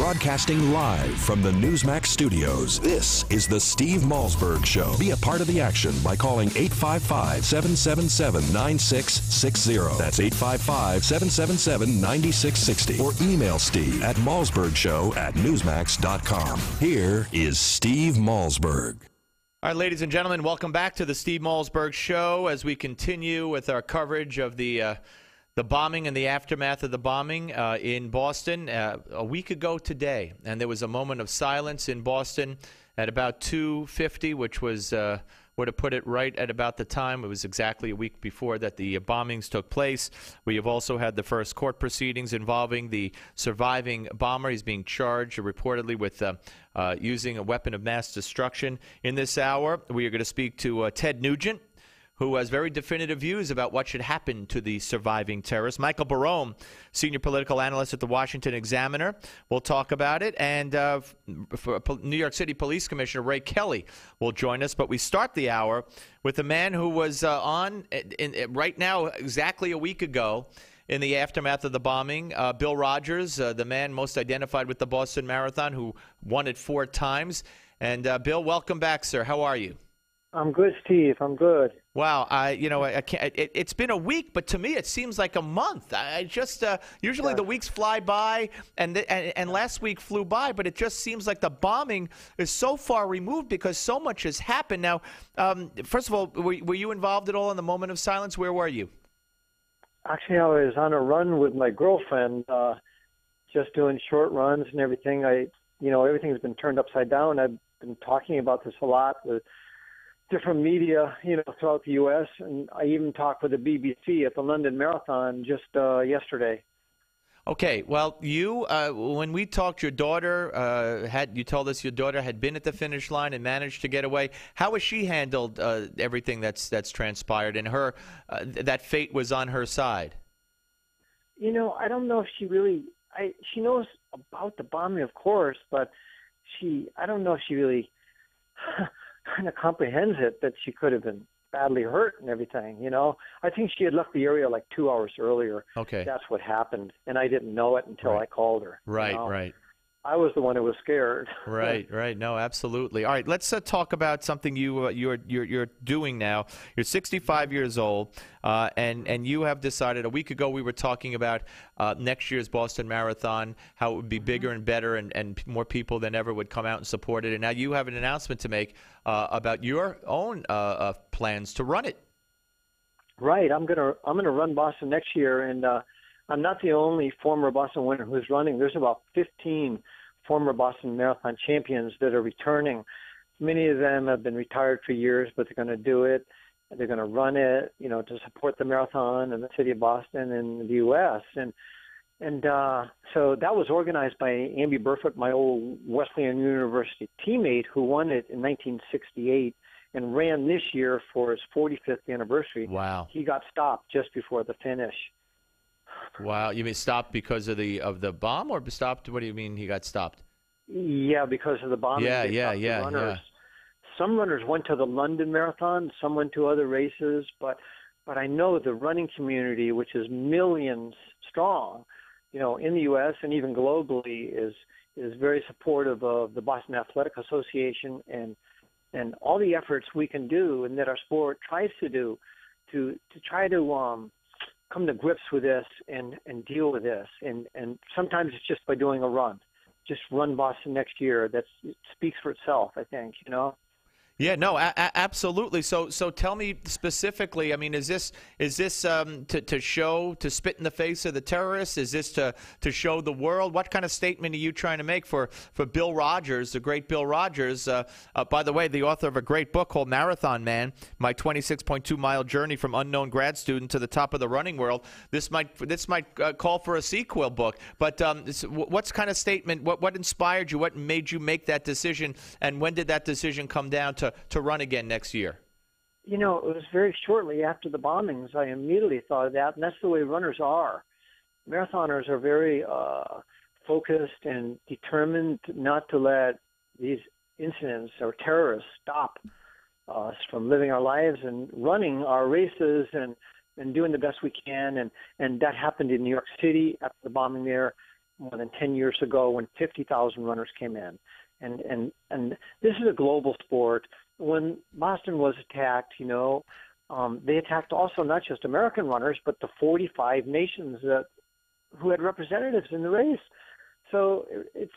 Broadcasting live from the Newsmax studios, this is the Steve Malzberg Show. Be a part of the action by calling 855-777-9660. That's 855-777-9660. Or email Steve at malzbergshow@newsmax.com. Here is Steve Malzberg. All right, ladies and gentlemen, welcome back to the Steve Malzberg Show as we continue with our coverage of the bombing and the aftermath of the bombing in Boston a week ago today. And there was a moment of silence in Boston at about 2:50, which was, would have put it right at about the time. It was exactly a week before that the bombings took place. We have also had the first court proceedings involving the surviving bomber. He's being charged reportedly with using a weapon of mass destruction. In this hour, we are going to speak to Ted Nugent, who has very definitive views about what should happen to the surviving terrorists. Michael Barone, senior political analyst at the Washington Examiner, will talk about it. And for New York City Police Commissioner Ray Kelly will join us. But we start the hour with a man who was on right now exactly a week ago in the aftermath of the bombing, Bill Rodgers, the man most identified with the Boston Marathon, who won it 4 times. And Bill, welcome back, sir. How are you? I'm good, Steve. I'm good. Wow, I can't. It's been a week, but to me it seems like a month. I just usually the weeks fly by, and last week flew by, but it just seems like the bombing is so far removed because so much has happened. Now, first of all, were you involved at all in the moment of silence? Where were you? Actually, I was on a run with my girlfriend, just doing short runs and everything. Everything's been turned upside down. I've been talking about this a lot with different media, throughout the U.S., and I even talked with the BBC at the London Marathon just yesterday. Okay, well, you when we talked, your daughter you told us your daughter had been at the finish line and managed to get away. How has she handled everything that's transpired, and her that fate was on her side? I don't know if she really. She knows about the bombing, of course, but I don't know if she really kind of comprehends it, that she could have been badly hurt and everything. I think she had left the area like 2 hours earlier. Okay, that's what happened, and I didn't know it until I called her. Right. I was the one who was scared. Right. No, absolutely. All right, let's talk about something you're doing now. You're 65 years old, and you have decided. A week ago, we were talking about next year's Boston Marathon, how it would be bigger and better, and more people than ever would come out and support it. And now you have an announcement to make about your own plans to run it. Right. I'm gonna run Boston next year, and I'm not the only former Boston winner who's running. There's about 15 former Boston Marathon champions that are returning. Many of them have been retired for years, but they're going to do it. They're going to run it, to support the marathon and the city of Boston and the U.S. And so that was organized by Amby Burfoot, my old Wesleyan University teammate, who won it in 1968 and ran this year for his 45th anniversary. Wow. He got stopped just before the finish. Wow, you mean stopped because of the bomb, or stopped? What do you mean he got stopped? Yeah, because of the bombing. Yeah. Some runners went to the London Marathon, some went to other races, but I know the running community, which is millions strong, in the U.S. and even globally, is very supportive of the Boston Athletic Association and all the efforts we can do and that our sport tries to do to try to come to grips with this and deal with this. And sometimes it's just by doing a run. Just run Boston next year. It speaks for itself, I think, Yeah, no, absolutely. So tell me specifically. I mean, is this to spit in the face of the terrorists? Is this to show the world? What kind of statement are you trying to make for Bill Rodgers, the great Bill Rodgers? By the way, the author of a great book called Marathon Man: My 26.2-Mile Journey from Unknown Grad Student to the Top of the Running World. This might call for a sequel book. But what's kind of statement? What inspired you? What made you make that decision? And when did that decision come down to run again next year? It was very shortly after the bombings. I immediately thought of that, and that's the way runners are. Marathoners are very focused and determined not to let these incidents or terrorists stop us from living our lives and running our races and doing the best we can. And that happened in New York City after the bombing there. more than 10 years ago when 50,000 runners came in. And this is a global sport. When Boston was attacked, they attacked also not just American runners, but the 45 nations who had representatives in the race. So this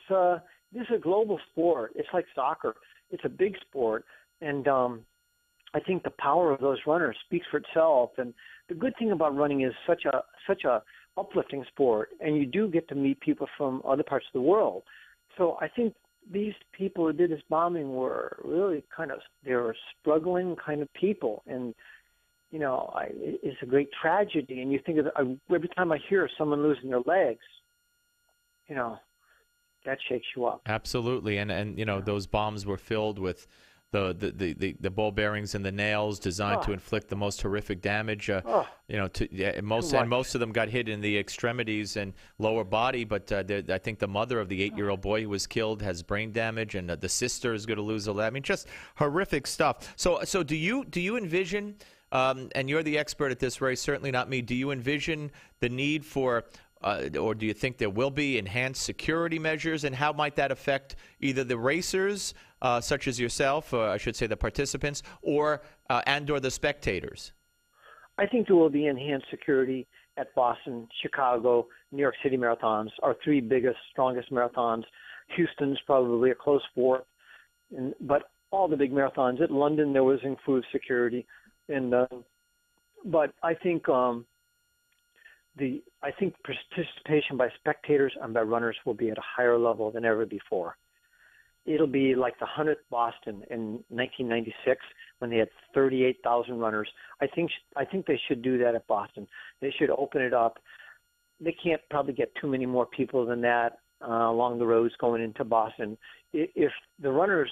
is a global sport. It's like soccer. It's a big sport, and I think the power of those runners speaks for itself. And the good thing about running is such a uplifting sport, and you do get to meet people from other parts of the world. So I think these people who did this bombing were really they were struggling kind of people, and it's a great tragedy. And you think of every time I hear someone losing their legs, that shakes you up. Absolutely, and those bombs were filled with the ball bearings and the nails designed to inflict the most horrific damage. Most of them got hit in the extremities and lower body. But I think the mother of the 8-year-old boy who was killed has brain damage, and the sister is going to lose a leg. I mean, just horrific stuff. So do you envision? And you're the expert at this race, certainly not me. Do you envision the need for or do you think there will be enhanced security measures, and how might that affect either the racers, such as yourself, or I should say the participants, or the spectators? I think there will be enhanced security at Boston, Chicago, New York City marathons, our 3 biggest, strongest marathons. Houston's probably a close fourth, but all the big marathons. At London, there was improved security, but I think participation by spectators and by runners will be at a higher level than ever before. It'll be like the 100th Boston in 1996 when they had 38,000 runners. I think they should do that at Boston. They should open it up. They can't probably get too many more people than that along the roads going into Boston. If the runners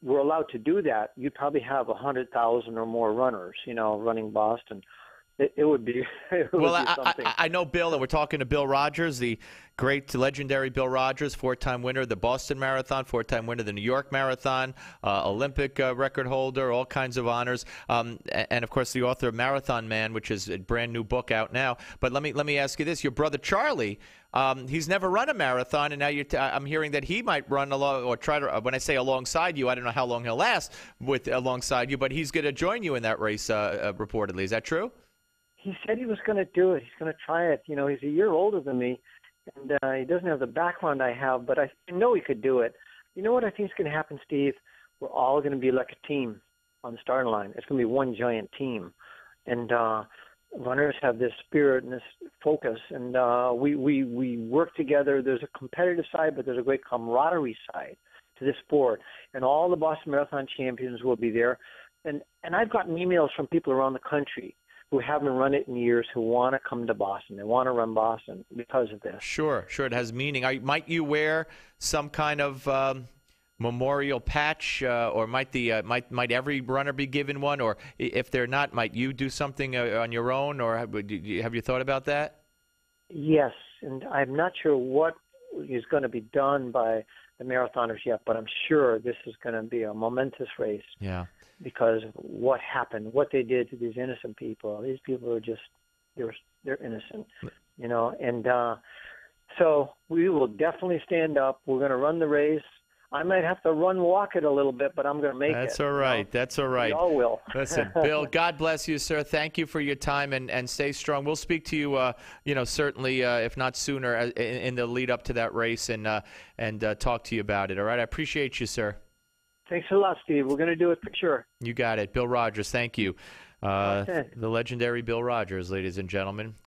were allowed to do that, you'd probably have 100,000 or more runners, running Boston. It would be. Something. I know Bill, and we're talking to Bill Rodgers, the great, legendary Bill Rodgers, 4-time winner of the Boston Marathon, 4-time winner of the New York Marathon, Olympic record holder, all kinds of honors, and of course the author of Marathon Man, which is a brand new book out now. But let me ask you this: your brother Charlie, he's never run a marathon, and now I'm hearing that he might run along or try to. When I say alongside you, I don't know how long he'll last alongside you, but he's going to join you in that race reportedly. Is that true? He said he was going to do it. He's going to try it. He's a year older than me, and he doesn't have the background I have, but I know he could do it. You know what I think is going to happen, Steve? We're all going to be like a team on the starting line. It's going to be one giant team, and runners have this spirit and this focus, and we work together. There's a competitive side, but there's a great camaraderie side to this sport, and all the Boston Marathon champions will be there. And I've gotten emails from people around the country who haven't run it in years, who want to come to Boston. They want to run Boston because of this. Sure, it has meaning. Might you wear some kind of memorial patch, or might every runner be given one? Or if they're not, might you do something on your own? Or have you thought about that? Yes, and I'm not sure what is going to be done by the marathoners yet, but I'm sure this is going to be a momentous race. Yeah. Because of what happened, what they did to these innocent people. These people are just, they're innocent, and so we will definitely stand up. We're going to run the race. I might have to walk it a little bit, but I'm going to make it. That's all right. That's all right. We all will. Listen, Bill, God bless you, sir. Thank you for your time, and stay strong. We'll speak to you, certainly, if not sooner, in the lead up to that race, and talk to you about it. All right. I appreciate you, sir. Thanks a lot, Steve. We're going to do it for sure. You got it. Bill Rodgers, thank you. The legendary Bill Rodgers, ladies and gentlemen.